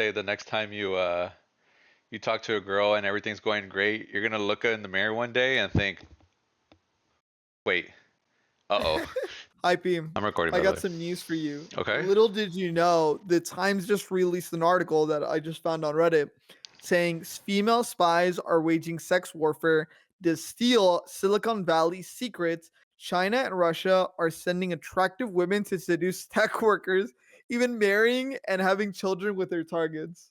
say the next time you talk to a girl and everything's going great, you're gonna look in the mirror one day and think, wait, uh-oh. Hi, Beam. I'm recording, I by the got way. some news for you. Okay. Little did you know, the Times just released an article that I just found on Reddit saying female spies are waging sex warfare to steal Silicon Valley secrets. China and Russia are sending attractive women to seduce tech workers, even marrying and having children with their targets.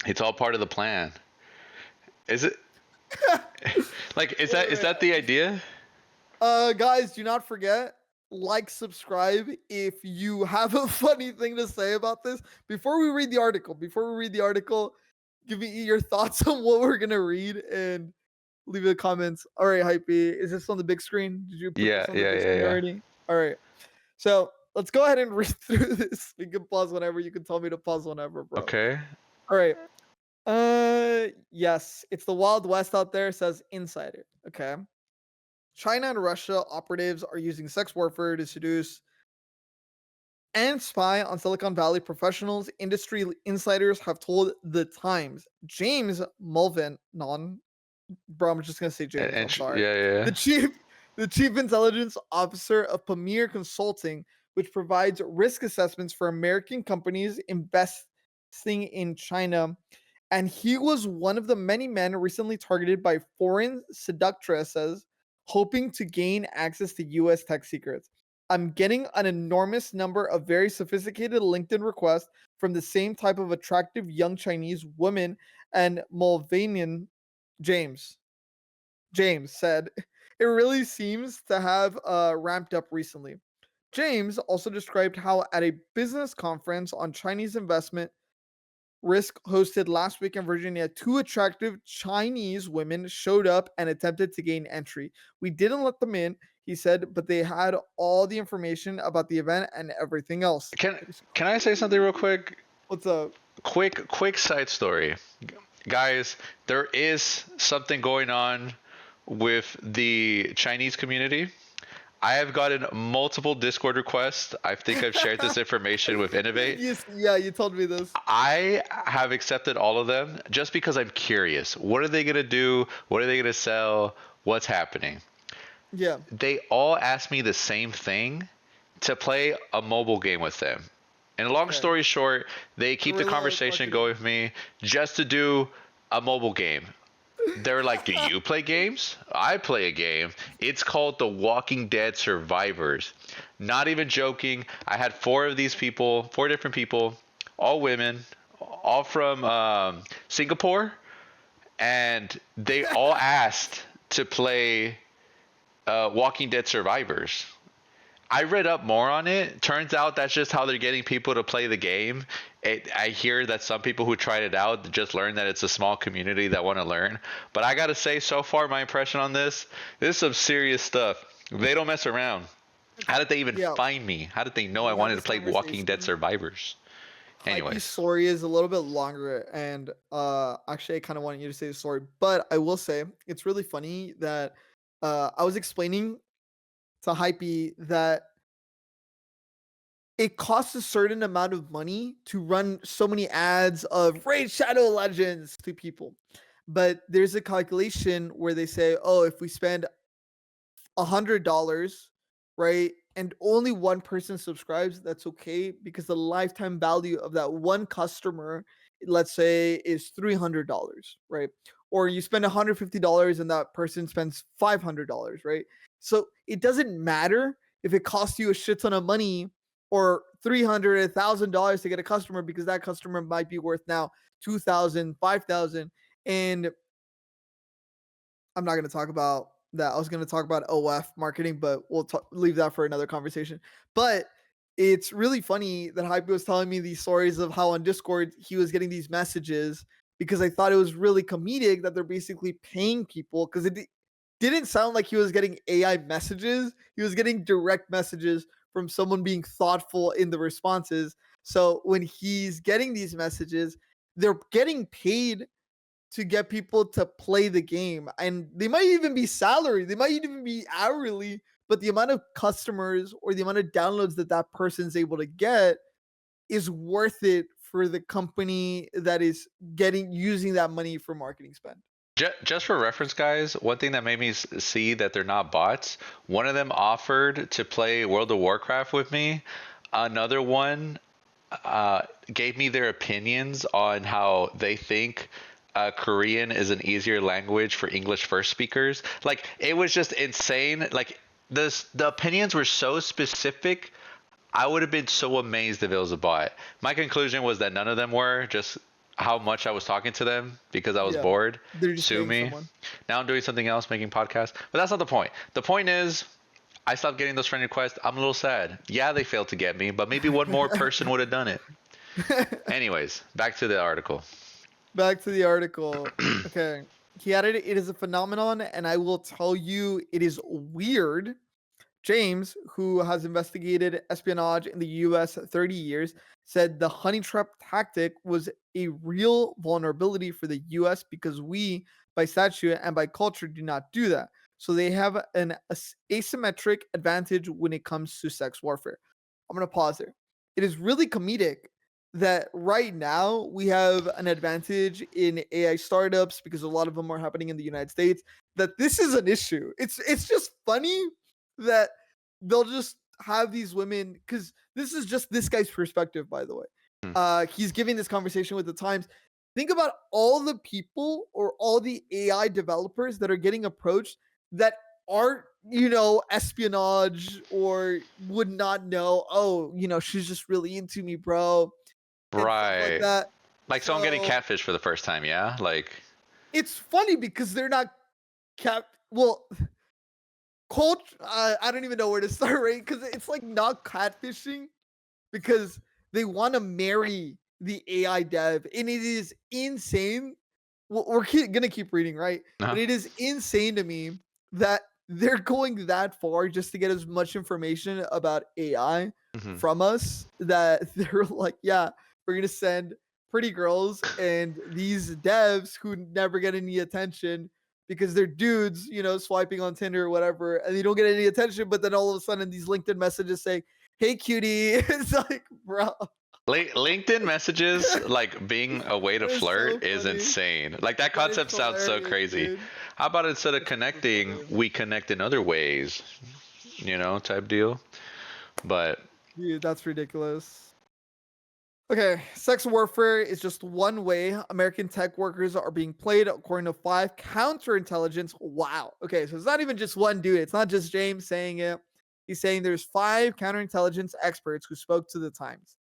It's all part of the plan. Is it like is that Wait, is wait. that the idea? Guys, do not forget, like, subscribe if you have a funny thing to say about this. Before we read the article, give me your thoughts on what we're gonna read and leave in the comments. All right, Hypey, is this on the big screen? Did you put Yeah, this on the yeah, big yeah, screen yeah. already? All right. So let's go ahead and read through this. We can pause whenever. You can tell me to pause whenever, bro. Okay. All right. Yes, it's the Wild West out there, says Insider. Okay. China and Russia operatives are using sex warfare to seduce and spy on Silicon Valley professionals, industry insiders have told The Times. James Mulvin, bro, I'm just gonna say James. I'm sorry. Yeah, yeah, The yeah. chief, the chief intelligence officer of Premier Consulting, which provides risk assessments for American companies investing in China, and he was one of the many men recently targeted by foreign seductresses hoping to gain access to U.S. tech secrets. I'm getting an enormous number of very sophisticated LinkedIn requests from the same type of attractive young Chinese woman, and Mulvanian James. James said, it really seems to have ramped up recently. James also described how at a business conference on Chinese investment risk hosted last week in Virginia, two attractive Chinese women showed up and attempted to gain entry. We didn't let them in, he said, but they had all the information about the event and everything else. Can can I say something real quick? What's up? Quick side story. Guys, there is something going on with the Chinese community. I have gotten multiple Discord requests. I think I've shared this information with Innovate. Yes, yeah, you told me this. I have accepted all of them just because I'm curious. What are they going to do? What are they going to sell? What's happening? Yeah. They all asked me the same thing to play a mobile game with them. And long Okay. story short, they keep the Guerrilla conversation marketing. going with me just to do a mobile game. They're like, "Do you play games?" I play a game. It's called The Walking Dead Survivors. Not even joking. I had four different people, all women, all from Singapore, and they all asked to play Walking Dead Survivors. I read up more on it. Turns out that's just how they're getting people to play the game. I hear that some people who tried it out just learned that it's a small community that want to learn. But I gotta say, so far, my impression on this is some serious stuff. They don't mess around. How did they even Yeah, find me? How did they know I we had wanted to this play Walking Dead conversation. Survivors? Hype's Anyways, story is a little bit longer, and actually, I kind of wanted you to say the story, but I will say it's really funny that I was explaining to Hypey that it costs a certain amount of money to run so many ads of Raid Shadow Legends to people. But there's a calculation where they say, oh, if we spend $100, right, and only one person subscribes, that's okay because the lifetime value of that one customer, let's say, is $300, right? Or you spend $150 and that person spends $500, right? So it doesn't matter if it costs you a shit ton of money or $1,000 to get a customer because that customer might be worth now 2,000, 5,000, and I'm not going to talk about that. I was going to talk about OF marketing, but we'll leave that for another conversation. But it's really funny that Hype was telling me these stories of how on Discord he was getting these messages because I thought it was really comedic that they're basically paying people because didn't sound like he was getting AI messages. He was getting direct messages from someone being thoughtful in the responses. So when he's getting these messages, they're getting paid to get people to play the game. And they might even be salary, they might even be hourly, but the amount of customers or the amount of downloads that that person's able to get is worth it for the company that is using that money for marketing spend. Just for reference, guys, one thing that made me see that they're not bots, one of them offered to play World of Warcraft with me. Another one gave me their opinions on how they think Korean is an easier language for English first speakers. Like, it was just insane. Like, the opinions were so specific. I would have been so amazed if it was a bot. My conclusion was that none of them were, just how much I was talking to them because I was Yeah, bored. they're just Sue paying me. someone. Now I'm doing something else, making podcasts. But that's not the point. The point is, I stopped getting those friend requests. I'm a little sad. Yeah, they failed to get me, but maybe one more person would have done it. Anyways, back to the article. Back to the article. Okay. He added, it is a phenomenon, and I will tell you, it is weird. James, who has investigated espionage in the US 30 years, said the honey trap tactic was a real vulnerability for the US because we, by statute and by culture, do not do that. So they have an asymmetric advantage when it comes to sex warfare. I'm going to pause there. It is really comedic that right now we have an advantage in AI startups because a lot of them are happening in the United States. That this is an issue. It's just funny that they'll just have these women, because this is just this guy's perspective, by the way. Hmm. He's giving this conversation with the Times. Think about all the people or all the AI developers that are getting approached that aren't, espionage, or would not know, oh, she's just really into me, bro, and stuff like Right. that. Like, so I'm getting So catfish for the first time, yeah? Like, it's funny because they're not kept. Well, I don't even know where to start, right? Because it's like not catfishing because they want to marry the AI dev, and it is insane. We're gonna keep reading, right? uh-huh. But it is insane to me that they're going that far just to get as much information about AI Mhm. from us that they're like, yeah, we're gonna send pretty girls and these devs who never get any attention because they're dudes, swiping on Tinder or whatever, and they don't get any attention. But then all of a sudden, these LinkedIn messages say, "Hey, cutie," it's like, bro. LinkedIn messages, like being a way to That is so flirt, is funny. insane. Like, that That is concept sounds so hilarious, crazy. dude. How about instead of That's so connecting, funny. we connect in other ways, type deal? But Dude, that's ridiculous. Okay, sex warfare is just one way American tech workers are being played, according to 5 counterintelligence. Wow. Okay, so it's not even just one dude. It's not just James saying it. He's saying there's 5 counterintelligence experts who spoke to the Times.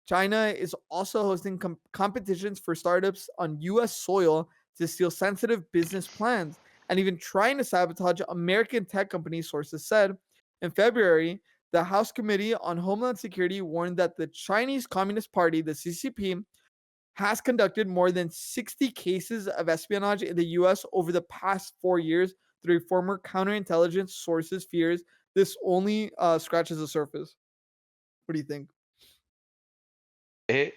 China is also hosting competitions for startups on US soil to steal sensitive business plans and even trying to sabotage American tech companies, sources said. In February, the House Committee on Homeland Security warned that the Chinese Communist Party, the CCP, has conducted more than 60 cases of espionage in the US over the past 4 years through former counterintelligence sources fears this only scratches the surface. What do you think? it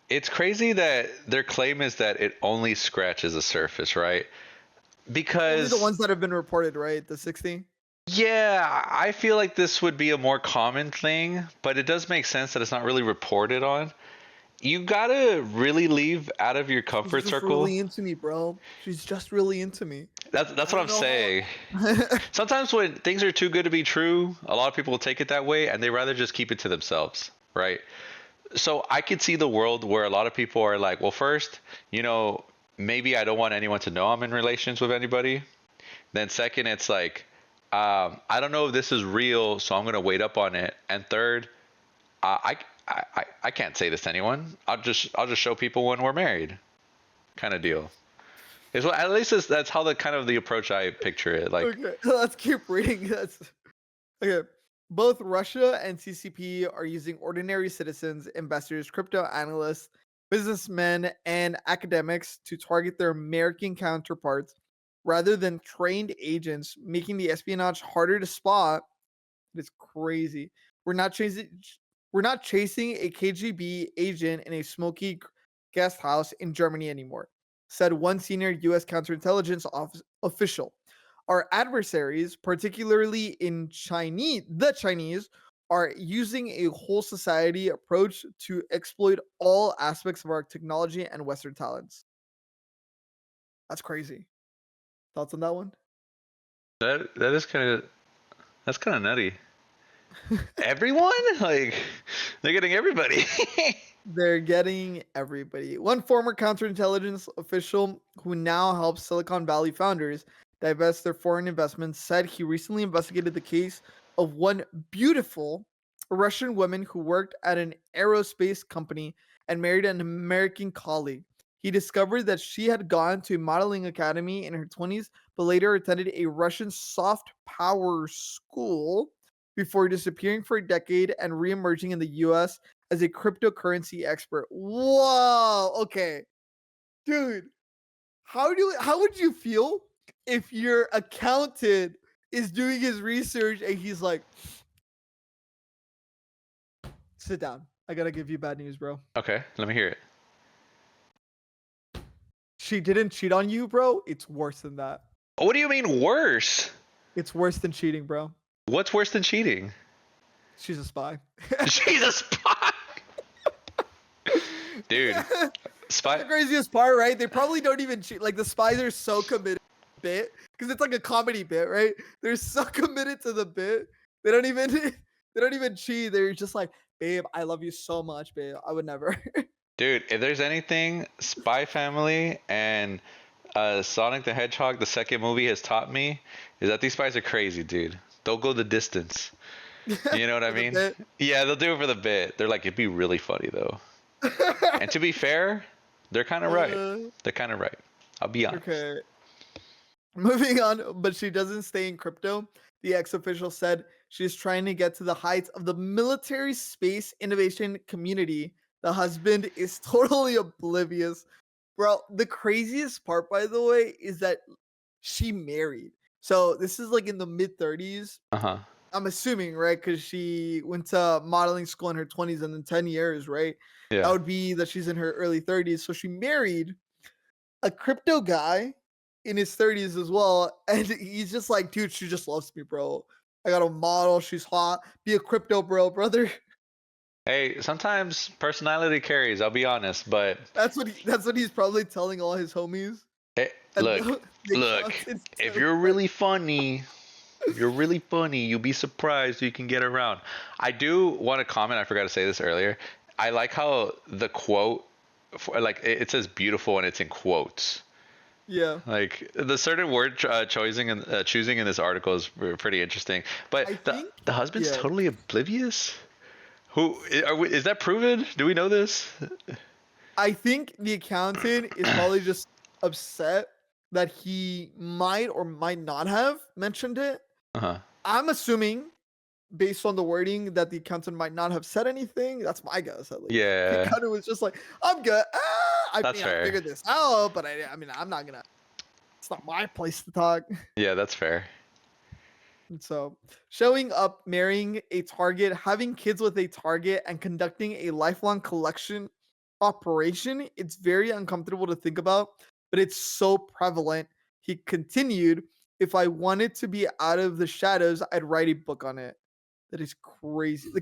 it's crazy that their claim is that it only scratches the surface, right? Only the Because, ones that have been reported, right? The 60? yeah, I feel like this would be a more common thing, but it does make sense that it's not really reported on. You gotta really leave out of your She's comfort just circle. really into me, bro. She's just really into me. That's I what don't I'm know saying. how. Sometimes when things are too good to be true, a lot of people will take it that way and they rather just keep it to themselves, right? So I could see the world where a lot of people are like, well, first, maybe I don't want anyone to know I'm in relations with anybody. Then second, it's like, I don't know if this is real, so I'm gonna wait up on it. And third, I can't say this to anyone. I'll just show people when we're married, kind of deal. Is what at least that's how the approach I picture it. Like, Okay, let's keep reading. That's okay. Both Russia and CCP are using ordinary citizens, investors, crypto analysts, businessmen, and academics to target their American counterparts rather than trained agents, making the espionage harder to spot. It's crazy. We're not chasing we're not chasing a KGB agent in a smoky guest house in Germany anymore, said one senior US counterintelligence official. Our adversaries, particularly in the Chinese, are using a whole society approach to exploit all aspects of our technology and Western talents. That's crazy. Thoughts on that one? That is kind of that's kind of nutty. Everyone? Like, they're getting everybody. They're getting everybody. One former counterintelligence official who now helps Silicon Valley founders divest their foreign investments said he recently investigated the case of one beautiful Russian woman who worked at an aerospace company and married an American colleague. He discovered that she had gone to a modeling academy in her 20s, but later attended a Russian soft power school before disappearing for a decade and reemerging in the US as a cryptocurrency expert. Whoa. Okay. Dude, how would you feel if your accountant is doing his research and he's like, sit down. I gotta give you bad news, bro. Okay, let me hear it. She didn't cheat on you, bro. It's worse than that. What do you mean worse? It's worse than cheating, bro. What's worse than cheating? She's a spy. She's a spy. Dude, That's spy. the craziest part, right? They probably don't even cheat. Like the spies are so committed to the bit because it's like a comedy bit, right? They're so committed to the bit. They don't even they don't even cheat. They're just like, babe, I love you so much, babe. I would never. Dude, if there's anything Spy Family and Sonic the Hedgehog, the second movie, has taught me, is that these spies are crazy, dude. They'll go the distance. You know what I For the mean? bit. Yeah, they'll do it for the bit. They're like, it'd be really funny though. And to be fair, they're kind of right. They're kind of right. I'll be honest. Okay. Moving on, but she doesn't stay in crypto. The ex-official said she's trying to get to the heights of the military space innovation community. The husband is totally oblivious. Bro, the craziest part, by the way, is that she married. So this is like in the mid 30s. Uh huh. I'm assuming, right? Because she went to modeling school in her 20s and then 10 years, right? That Yeah. would be that she's in her early 30s. So she married a crypto guy in his 30s as well. And he's just like, dude, she just loves me, bro. I got a model. She's hot. Be a crypto bro, brother. Hey, sometimes personality carries. I'll be honest, but That's what he's probably telling all his homies. hey, And look, the look. accountants If too. you're really funny, you're really funny. You'll be surprised you can get around. I do want to comment. I forgot to say this earlier. I like how the quote, like it says beautiful and it's in quotes. Yeah. Like the certain word choosing in this article is pretty interesting. But I think, the husband's yeah. totally oblivious. Is that proven? Do we know this? I think the accountant is probably just upset that he might or might not have mentioned it. Uh huh. I'm assuming, based on the wording, that the accountant might not have said anything. That's my guess, at least. The Yeah, accountant was just like, "I'm good. I that's mean, I fair. figured this out, but I mean, I'm not gonna. It's not my place to talk." Yeah, that's fair. And so, showing up, marrying a target, having kids with a target, and conducting a lifelong collection operation, it's very uncomfortable to think about, but it's so prevalent. He continued, if I wanted to be out of the shadows, I'd write a book on it. That is crazy. I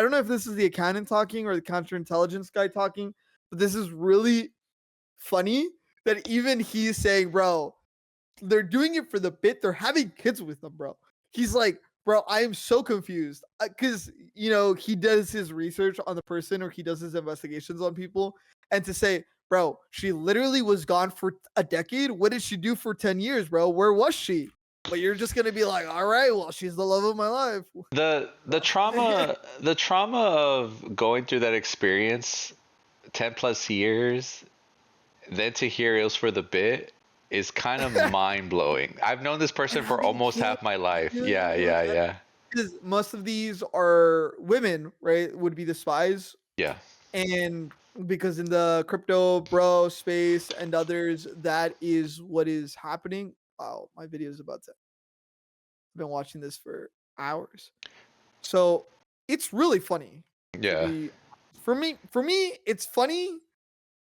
don't know if this is the accountant talking or the counterintelligence guy talking, but this is really funny that even he's saying, bro, they're doing it for the bit. They're having kids with them, bro. He's like, bro, I am so confused because he does his research on the person or he does his investigations on people, and to say, bro, she literally was gone for a decade. What did she do for 10 years, bro? Where was she? But you're just gonna be like, all right, well, she's the love of my life. The trauma of going through that experience, 10 plus years, then to hear it was for the bit is kind of mind blowing. I've known this And person for having almost kids, half my life. Yeah, dude, yeah, yeah, because most of these are women, right? Would be the spies. yeah. And because in the crypto bro space and others, that is what is happening. Wow, my video is about to. I've been watching this for hours. So it's really funny to Yeah. be for me, it's funny.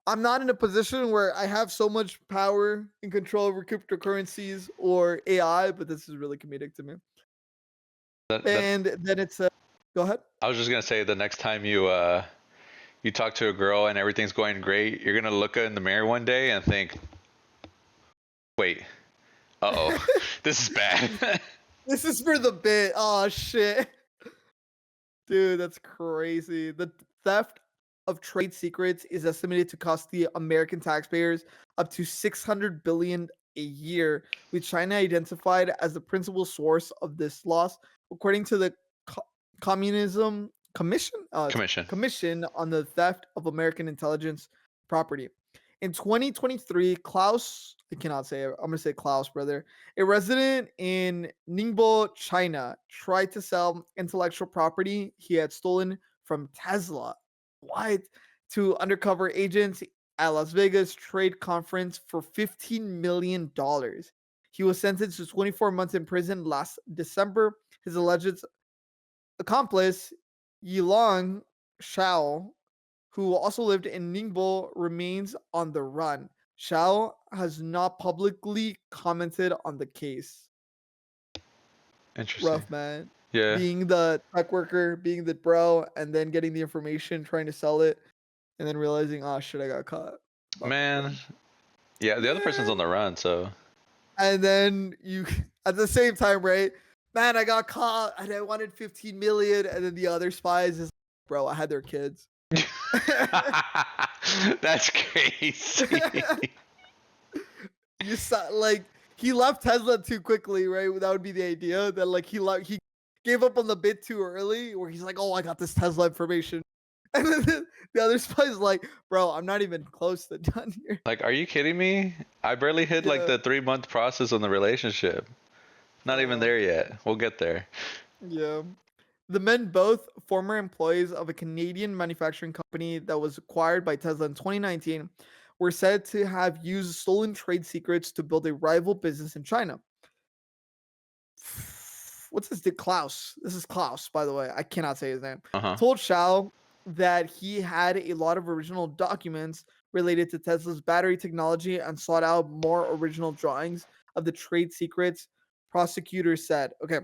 I'm not in a position where I have so much power and control over cryptocurrencies or AI, but this is really comedic to me. That And then it's Go ahead. I was just gonna say the next time you talk to a girl and everything's going great, you're gonna look in the mirror one day and think, wait, uh-oh, this is bad. This is for the bit. Oh shit. Dude, that's crazy. The theft of trade secrets is estimated to cost the American taxpayers up to 600 billion a year, with China identified as the principal source of this loss, according to the Co- Communism Commission, Commission. Commission on the Theft of American Intelligence Property. In 2023, Klaus, I cannot say it. I'm gonna say Klaus, brother, a resident in Ningbo, China, tried to sell intellectual property he had stolen from Tesla. What? To undercover agents at Las Vegas trade conference for $15 million. He was sentenced to 24 months in prison last December. His alleged accomplice, Yilong Shao, who also lived in Ningbo, remains on the run. Shao has not publicly commented on the case. Interesting. Rough, man. Yeah, Being the tech worker, being the bro, and then getting the information, trying to sell it, and then realizing, oh shit, I got caught. About to be man. done. Yeah, the other person's Man. on the run, so And then you, at the same time, right? Man, I got caught and I wanted 15 million. And then the other spies is, bro, I had their kids. that's crazy. You saw like he left Tesla too quickly, right? That would be the idea that like he gave up on the bit too early, where he's like, "Oh, I got this Tesla information," and then the other spy's like, "Bro, I'm not even close to done here." Like, are you kidding me? I barely hit like Yeah, the 3 month process on the relationship. Not even uh, there yet. We'll get there. yeah. The men, both former employees of a Canadian manufacturing company that was acquired by Tesla in 2019, were said to have used stolen trade secrets to build a rival business in China. What's this? Klaus. This is Klaus, by the way. I cannot say his name. Uh huh. Told Shao that he had a lot of original documents related to Tesla's battery technology and sought out more original drawings of the trade secrets. Prosecutors said, okay,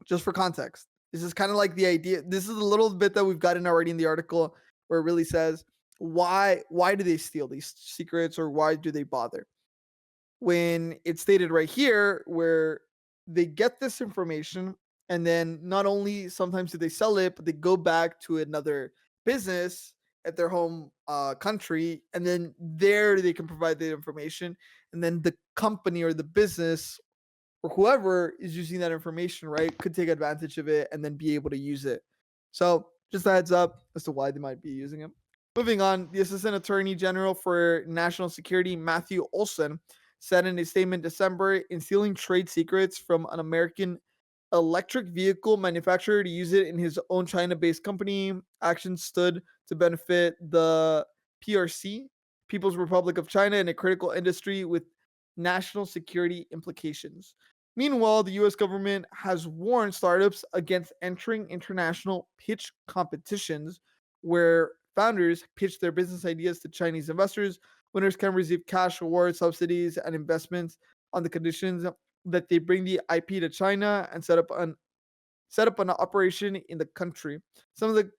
just for context, this is kind of like the idea. This is a little bit that we've gotten already in the article where it really says why do they steal these secrets or why do they bother? When it's stated right here where they get this information and then not only sometimes do they sell it, but they go back to another business at their home country, and then there they can provide the information, and then the company or the business or whoever is using that information, right, could take advantage of it and then be able to use it. So just a heads up as to why they might be using it. Moving on, the Assistant Attorney General for National Security, Matthew Olson, said in a statement December in stealing trade secrets from an American electric vehicle manufacturer to use it in his own China-based company. Action stood to benefit the PRC, People's Republic of China, in a critical industry with national security implications. Meanwhile, the US government has warned startups against entering international pitch competitions where founders pitch their business ideas to Chinese investors. Winners can receive cash awards, subsidies, and investments on the conditions that they bring the IP to China and set up an operation in the country. Some of the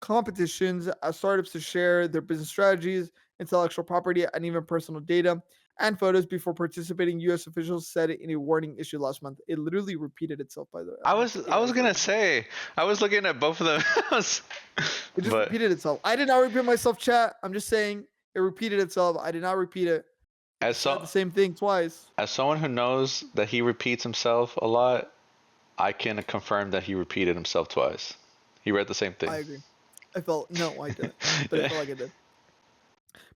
competitions as startups to share their business strategies, intellectual property, and even personal data and photos before participating. U.S. officials said it in a warning issued last month. It literally repeated itself, by the way. I I don't know was if I AI was is doing gonna anything. say I was looking at both of them, It just but repeated itself. I did not repeat myself, chat. I'm just saying it repeated itself. I did not repeat it. It as just said so the same thing twice. as someone who knows that he repeats himself a lot, I can confirm that he repeated himself twice. He read the same I thing. agree. I felt no, I didn't, but it Yeah. felt like it did.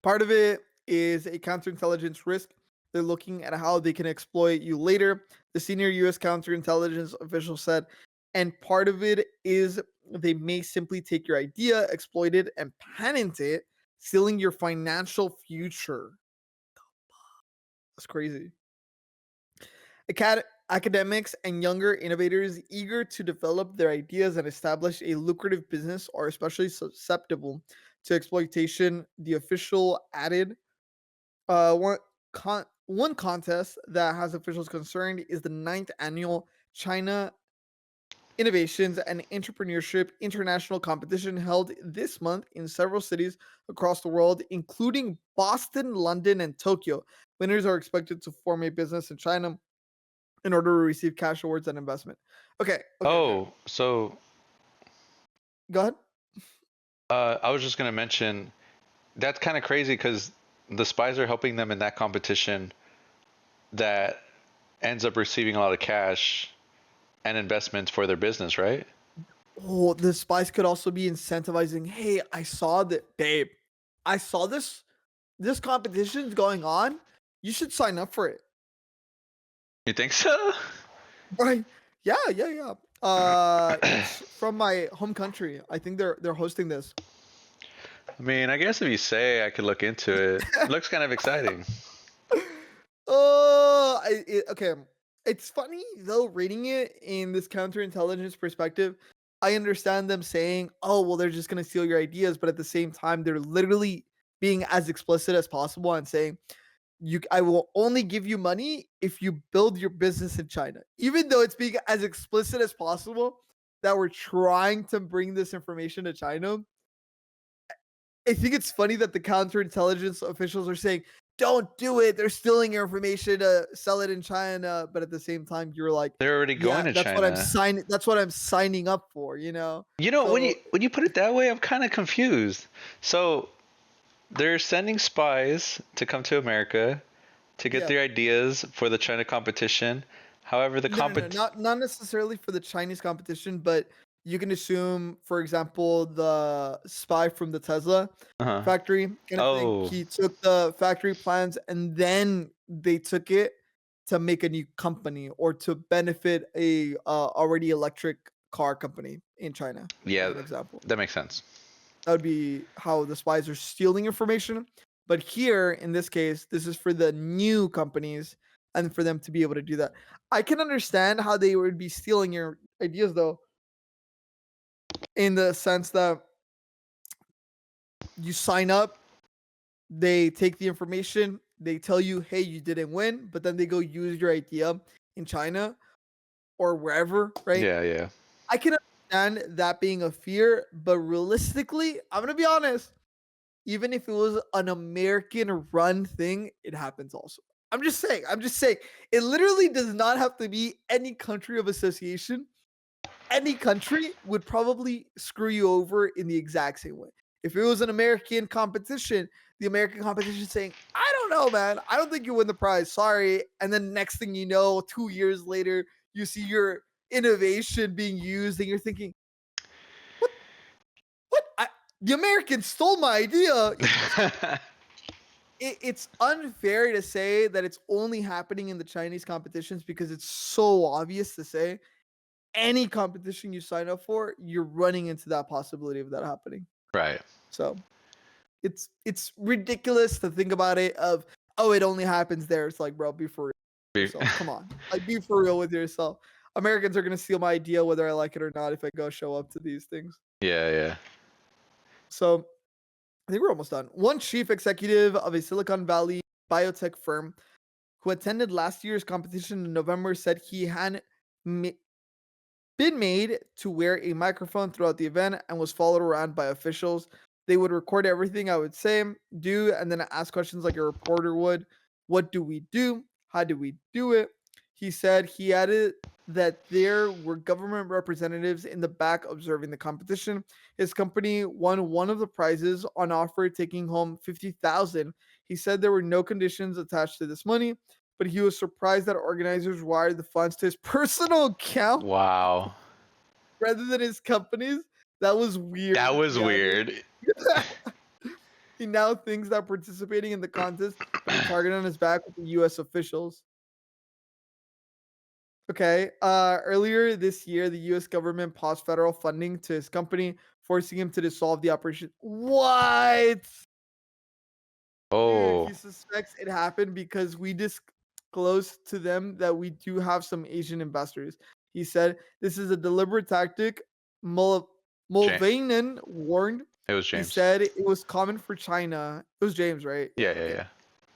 Part of it is a counterintelligence risk. They're looking at how they can exploit you later, the senior US counterintelligence official said. And part of it is they may simply take your idea, exploit it, and patent it, sealing your financial future. That's crazy. Academics and younger innovators eager to develop their ideas and establish a lucrative business are especially susceptible to exploitation, the official added. One one contest that has officials concerned is the ninth annual China innovations, and entrepreneurship international competition held this month in several cities across the world, including Boston, London, and Tokyo. Winners are expected to form a business in China in order to receive cash awards and investment. Okay. Oh, so Go ahead. I was just gonna mention that's kind of crazy because the spies are helping them in that competition that ends up receiving a lot of cash and investments for their business, right? Oh, the spies could also be incentivizing. Hey, I saw that, babe. I saw this competition's going on. You should sign up for it. You think so? Right. Yeah. It's from my home country. I think they're hosting this. I mean, I guess if you say, I could look into it. Looks kind of exciting. Okay. It's funny though, reading it in this counterintelligence perspective. I understand them saying, "Oh, well, they're just gonna steal your ideas," but at the same time, they're literally being as explicit as possible and saying, I will only give you money if you build your business in China." Even though it's being as explicit as possible that we're trying to bring this information to China, I think it's funny that the counterintelligence officials are saying, "Don't do it. They're stealing your information to sell it in China." But at the same time, you're like, They're already "Yeah, going to China. That's what I'm signing up for." You know, when you So when you put it that way, I'm kind of confused. So they're sending spies to come to America to get yeah, their ideas for the China competition. However, the no, compet not necessarily for the Chinese competition, but you can assume, for example, the spy from the Tesla uh-huh. factory kind of thing. Oh, He took the factory plans and then they took it to make a new company or to benefit a already electric car company in China, as yeah, an example. that makes sense. That would be how the spies are stealing information. But here, in this case, this is for the new companies and for them to be able to do that. I can understand how they would be stealing your ideas, though, in the sense that you sign up, they take the information, they tell you, hey, you didn't win, but then they go use your idea in China or wherever, right? Yeah, yeah. I can understand that being a fear, but realistically, I'm going to be honest. Even if it was an American run thing, it happens also. I'm just saying. It literally does not have to be any country of association. Any country would probably screw you over in the exact same way. If it was an American competition, the American competition saying, I don't know, man. I don't think you win the prize. Sorry. And then next thing you know, 2 years later, you see your innovation being used and you're thinking, what? The Americans stole my idea. It's unfair to say that it's only happening in the Chinese competitions because it's so obvious to say any competition you sign up for, you're running into that possibility of that happening. Right. So it's ridiculous to think about it of, oh, it only happens there. It's like, bro, be for real with Be- yourself. Come on. Like, be for real with yourself. Americans are gonna steal my idea whether I like it or not if I go show up to these things. Yeah, yeah. So I think we're almost done. One chief executive of a Silicon Valley biotech firm who attended last year's competition in November said he had ma- been made to wear a microphone throughout the event and was followed around by officials. They would record everything I would say, do, and then ask questions like a reporter would. What do we do? How do we do it? He said he added that there were government representatives in the back observing the competition. His company won one of the prizes on offer, taking home 50,000. He said there were no conditions attached to this money, but he was surprised that organizers wired the funds to his personal account Wow. rather than his company's. That was That weird, to was be honest. weird. He now thinks that participating in the contest put a target on his back with the US officials. Okay. Earlier this year, the US government paused federal funding to his company, forcing him to dissolve the operation. What? Dude, Oh, he suspects it happened because we disclosed to them that we do have some Asian investors. He said this is a deliberate tactic. Ja- Mulvaney warned. it was He James. said it was common for China. It was James, right? Yeah, Yeah, yeah, okay. yeah.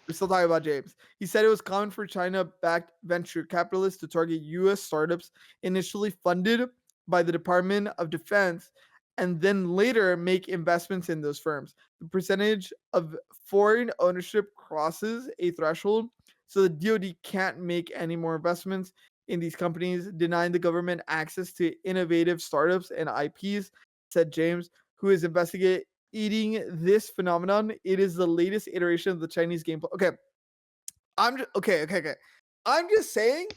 We're still talking about James. He said it was common for China backed venture capitalists to target US startups initially funded by the Department of Defense and then later make investments in those firms. The percentage of foreign ownership crosses a threshold, so the DoD can't make any more investments in these companies, denying the government access to innovative startups and IPs, said James, who is investigating this phenomenon. It is the latest iteration of the Chinese game. Okay, okay. I'm just saying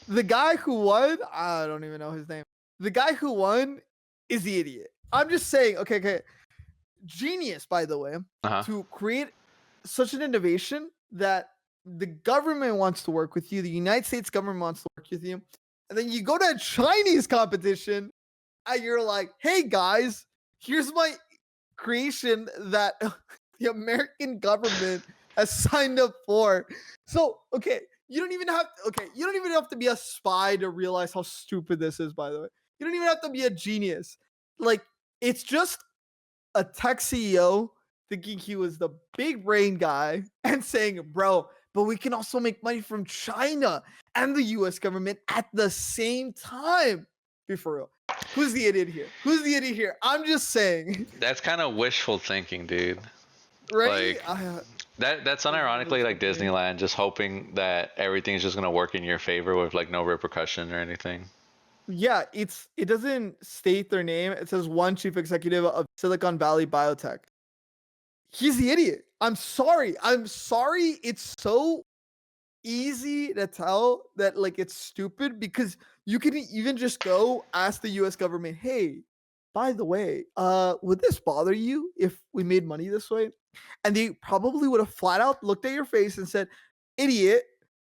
the guy who won, I don't even know his name. The guy who won is the idiot. I'm just saying, okay. Genius, by the way, Uh-huh. to create such an innovation that the government wants to work with you, the United States government wants to work with you, and then you go to a Chinese competition and you're like, hey guys, here's my creation that the American government has signed up for. So, okay, you don't even have to be a spy to realize how stupid this is, by the way. You don't even have to be a genius. Like, it's just a tech CEO thinking he was the big brain guy and saying, bro, but we can also make money from China and the US government at the same time. Be for real. Who's the idiot here? Who's the idiot here? I'm just saying. That's kind of wishful thinking, dude. Right? Like that's unironically like Disneyland, just hoping that everything's just gonna work in your favor with like no repercussion or anything. Yeah, it doesn't state their name. It says one chief executive of Silicon Valley Biotech. He's the idiot. I'm sorry. It's so easy to tell that like it's stupid because you can even just go ask the US government, "Hey, by the way, would this bother you if we made money this way?" And they probably would have flat out looked at your face and said, "Idiot,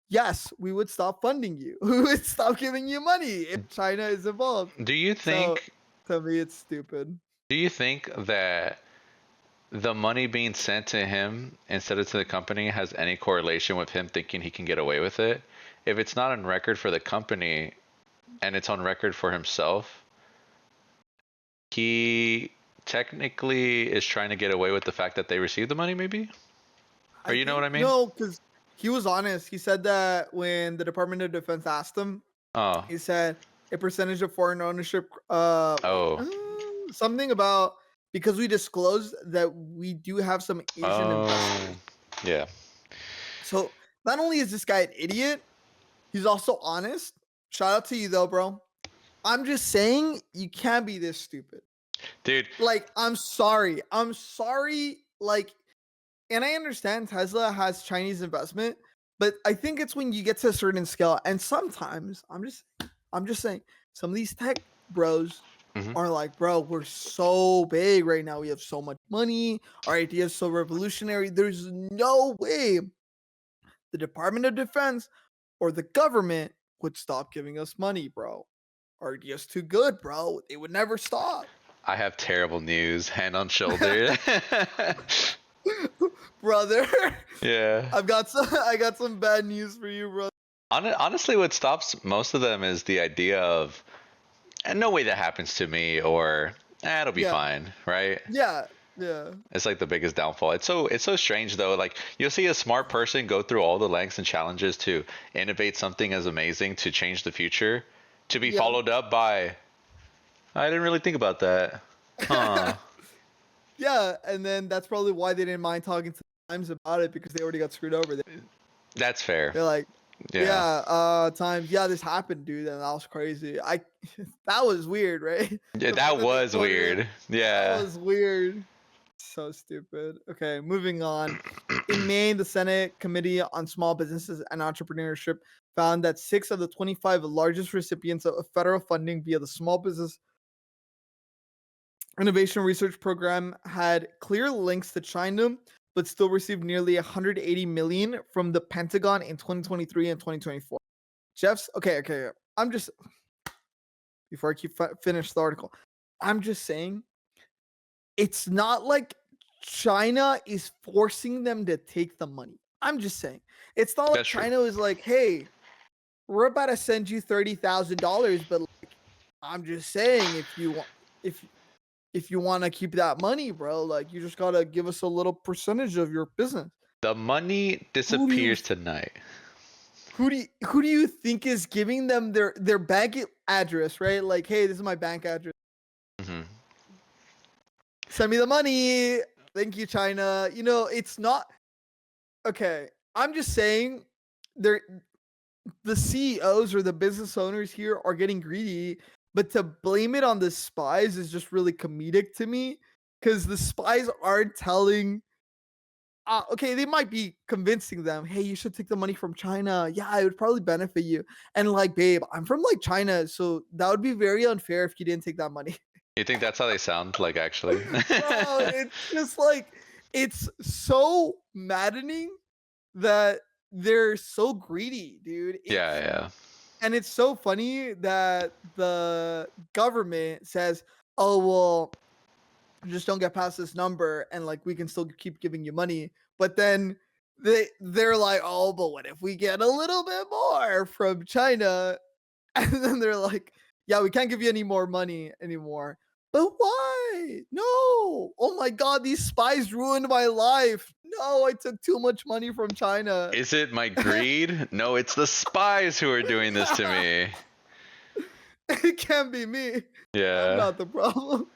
yes, we would stop funding you. We would stop giving you money if China is involved." Do you So think to me, it's stupid. do you think that the money being sent to him instead of to the company has any correlation with him thinking he can get away with it? If it's not on record for the company and it's on record for himself, he technically is trying to get away with the fact that they received the money, maybe? Or you know what I mean? No, because he was honest. He said that when the Department of Defense asked him, Oh. he said a percentage of foreign ownership. Something about because we disclosed that we do have some Asian investors. Yeah. So not only is this guy an idiot, he's also honest. Shout out to you though, bro. I'm just saying you can't be this stupid. Dude. Like, I'm sorry. Like, and I understand Tesla has Chinese investment, but I think it's when you get to a certain scale. And sometimes I'm just saying some of these tech bros are like, bro, we're so big right now. We have so much money. Our idea is so revolutionary. There's no way the Department of Defense or the government would stop giving us money, bro. Our idea's too good, bro. They would never stop. I have terrible news. Hand on shoulder. Brother. Yeah. I got some bad news for you, bro. Honestly, what stops most of them is the idea of, and no way that happens to me, or it'll be fine, right? Yeah. It's like the biggest downfall. It's so strange though. Like you'll see a smart person go through all the lengths and challenges to innovate something as amazing to change the future, to be followed up by, I didn't really think about that. Huh. Yeah, and then that's probably why they didn't mind talking to the Times about it because they already got screwed over. That's fair. They're like, Times, this happened, dude, and that was crazy. That was weird, right? Yeah, that was weird. Yeah. That was weird. So stupid. Okay, moving on. In May, the Senate Committee on Small Businesses and Entrepreneurship found that 6 of the 25 largest recipients of federal funding via the Small Business Innovation Research Program had clear links to China, but still received nearly 180 million from the Pentagon in 2023 and 2024. Okay. I'm just, before I finish the article, I'm just saying, it's not like China is forcing them to take the money. I'm just saying, it's not like China is like, hey, we're about to send you $30,000, but like, I'm just saying, if you want to keep that money, bro, like you just gotta give us a little percentage of your business. The money disappears tonight. who do you think is giving them their bank address, right? Like, hey, this is my bank address. Hmm. Send me the money. Thank you, China. You know, it's not okay. I'm just saying, they're the CEOs or the business owners here are getting greedy, but to blame it on the spies is just really comedic to me because the spies aren't telling. Okay, they might be convincing them, hey, you should take the money from China. Yeah, it would probably benefit you. And like, babe, I'm from like China, so that would be very unfair if you didn't take that money. You think that's how they sound like actually? Bro, it's just like, it's so maddening that they're so greedy, dude. Yeah, yeah. And it's so funny that the government says, "Oh, well, just don't get past this number and like we can still keep giving you money." But then they're like, "Oh, but what if we get a little bit more from China?" And then they're like, "Yeah, we can't give you any more money anymore." But why? No. Oh my god, these spies ruined my life. No, I took too much money from China. Is it my greed? No, it's the spies who are doing this to me. It can't be me. I'm Yeah. not the problem.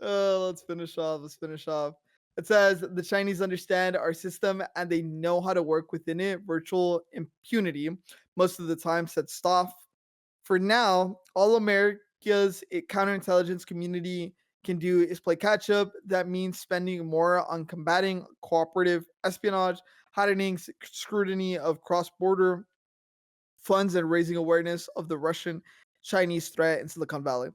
Let's finish off. Let's finish off. It says the Chinese understand our system and they know how to work within it. Virtual impunity most of the time said stuff. For now, all America's counterintelligence community can do is play catch up. That means spending more on combating cooperative espionage, heightening scrutiny of cross border funds, and raising awareness of the Russian Chinese threat in Silicon Valley.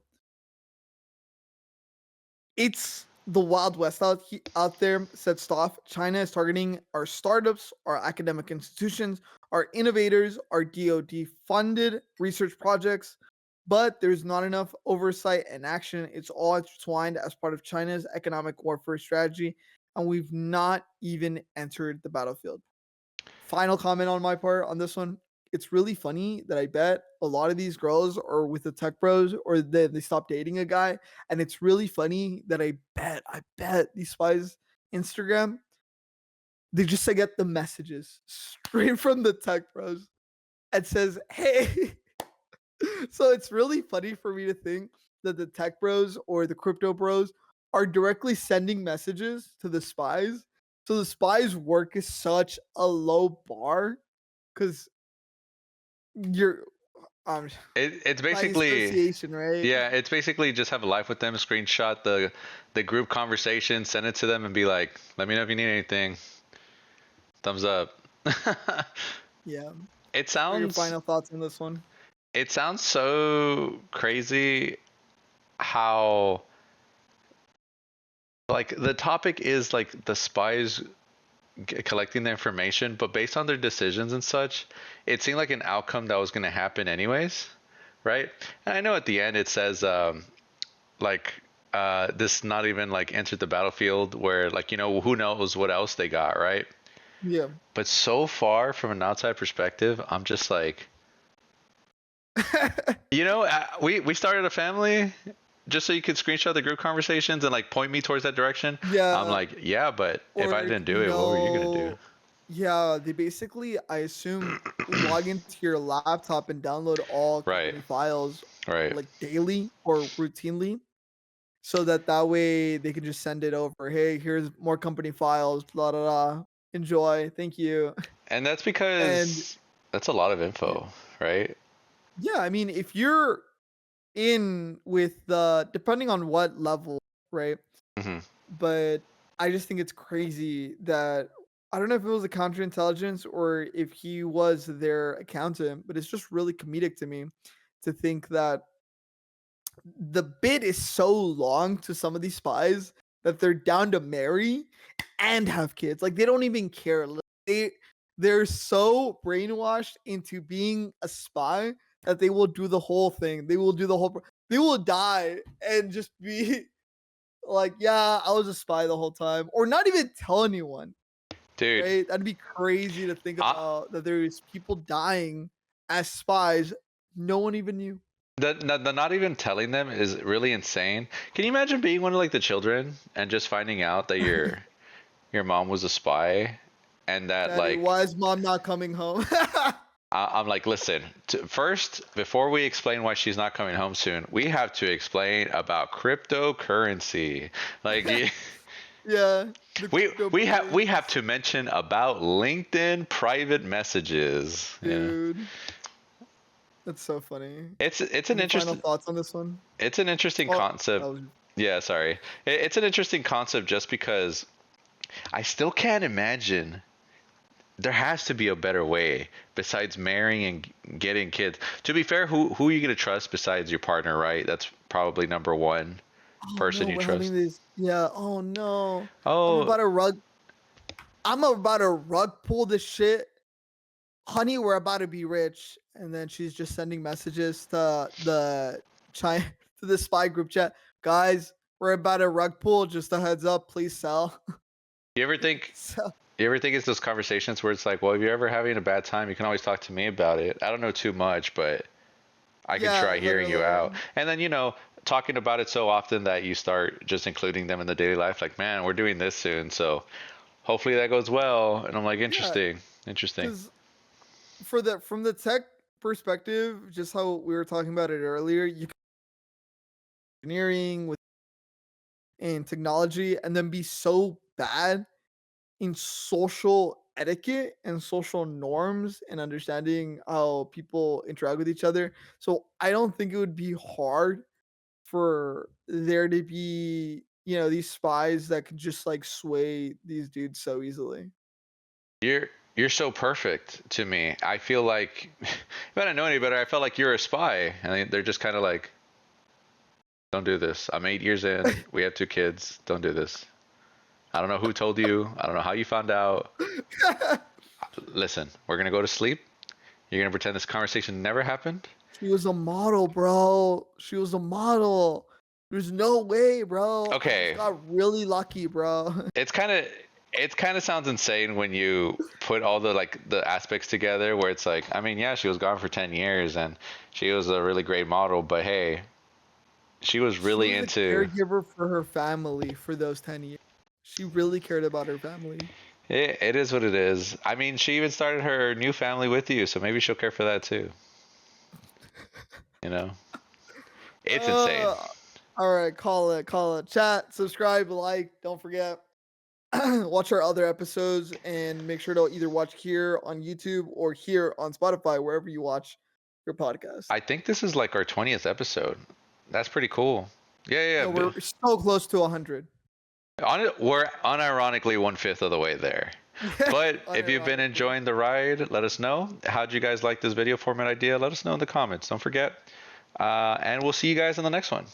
It's the Wild West out there, said Stoff. China is targeting our startups, our academic institutions, our innovators, our DoD funded research projects, but there's not enough oversight and action. It's all intertwined as part of China's economic warfare strategy, and we've not even entered the battlefield. Final comment on my part on this one. It's really funny that I bet a lot of these girls are with the tech bros or they stop dating a guy. And it's really funny that I bet these spies Instagram, they just get the messages straight from the tech bros and says, hey. So it's really funny for me to think that the tech bros or the crypto bros are directly sending messages to the spies. So the spies' work is such a low bar because you're um It's by basically, association, right? yeah, it's basically just have a life with them, screenshot the group conversation, send it to them and be like, let me know if you need anything. Thumbs up. Yeah. It What are your sounds final thoughts on this one? it sounds so crazy how like the topic is like the spies collecting the information, but based on their decisions and such, it seemed like an outcome that was going to happen anyways, right? And I know at the end it says like this not even like entered the battlefield where like who knows what else they got, right? Yeah. But so far from an outside perspective, I'm just like, we started a family just so you could screenshot the group conversations and like point me towards that direction. I'm Yeah. like, yeah, but if I Or didn't do it, what were you gonna do? yeah, they basically, I assume, log into your laptop and download all Right, company files right. like daily or routinely so that way they can just send it over. Hey, here's more company files, blah blah blah. Enjoy. Thank you. And that's And because that's a lot of yeah, info, right? yeah, I mean, if you're in with the depending on what level, right? Hmm. But I just think it's crazy that I don't know if it was a counterintelligence or if he was their accountant, but it's just really comedic to me to think that the bid is so long to some of these spies that they're down to marry and have kids. Like they don't even care. They're so brainwashed into being a spy that they will do the whole thing. They will do the whole. They will die and just be like, yeah, I was a spy the whole time, or not even tell anyone. Dude, Right? That'd be crazy to think I, about that there's people dying as spies. No one even knew. the not even telling them is really insane. Can you imagine being one of like the children and just finding out that your mom was a spy and that Daddy, like why is mom not coming home? I'm like, listen, first, before we explain why she's not coming home soon, we have to explain about cryptocurrency. Like, Yeah, the crypto we have plays, to mention about LinkedIn private messages. You know, dude. That's so funny. it's an Any final interesting thoughts on this one? it's an interesting Oh, that concept. was Yeah, sorry. It's an interesting concept just because I still can't imagine. There has to be a better way besides marrying and getting kids. To be fair, who are you gonna trust besides your partner, right? That's probably number one oh person no, you we're having trust. this. Yeah. Oh no. I'm Oh, about to rug. I'm about to rug pull this shit. Honey, we're about to be rich. And then she's just sending messages to the China to the spy group chat. Guys, we're about to rug pull. Just a heads up, please sell. you ever think So you ever think it's those conversations where it's like, well, if you're ever having a bad time, you can always talk to me about it. I don't know too much, but I can yeah, try hearing you literally. out. And then, talking about it so often that you start just including them in the daily life, like, man, we're doing this soon, so hopefully that goes well. And I'm like, Yeah, interesting, interesting. because for the from the tech perspective, just how we were talking about it earlier, you can engineering with and technology and then be so bad in social etiquette and social norms and understanding how people interact with each other. So I don't think it would be hard for there to be, these spies that could just like sway these dudes so easily. You're so perfect to me. I feel like if I don't know any better, I felt like you're a spy. And they're just kind of like, don't do this. I'm 8 years in. We have two kids. Don't do this. I don't know who told you. I don't know how you found out. Listen, we're gonna go to sleep. You're gonna pretend this conversation never happened. She was a model, bro. She was a model. There's no way, bro. I just Okay, got really lucky, bro. it's kind of it kind of sounds insane when you put all the aspects together where it's like, I mean, yeah, she was gone for 10 years and she was a really great model, but hey, she was She really was a into caregiver for her family for those 10 years. She really cared about her family. it is what it is. I mean, she even started her new family with you, so maybe she'll care for that too. You know, it's insane. Uh, all right, call it, call it. Chat, subscribe, like, don't forget. Watch our other episodes and make sure to either watch here on YouTube or here on Spotify, wherever you watch your podcast. I think this is like our 20th episode. That's pretty cool. Yeah, No, yeah. we're so close to 100. We're unironically 1/5 of the way there. Yeah, But if you've been unironically. enjoying the ride, let us know. How'd you guys like this video format idea? Let us know in the comments. Don't forget. And we'll see you guys in the next one.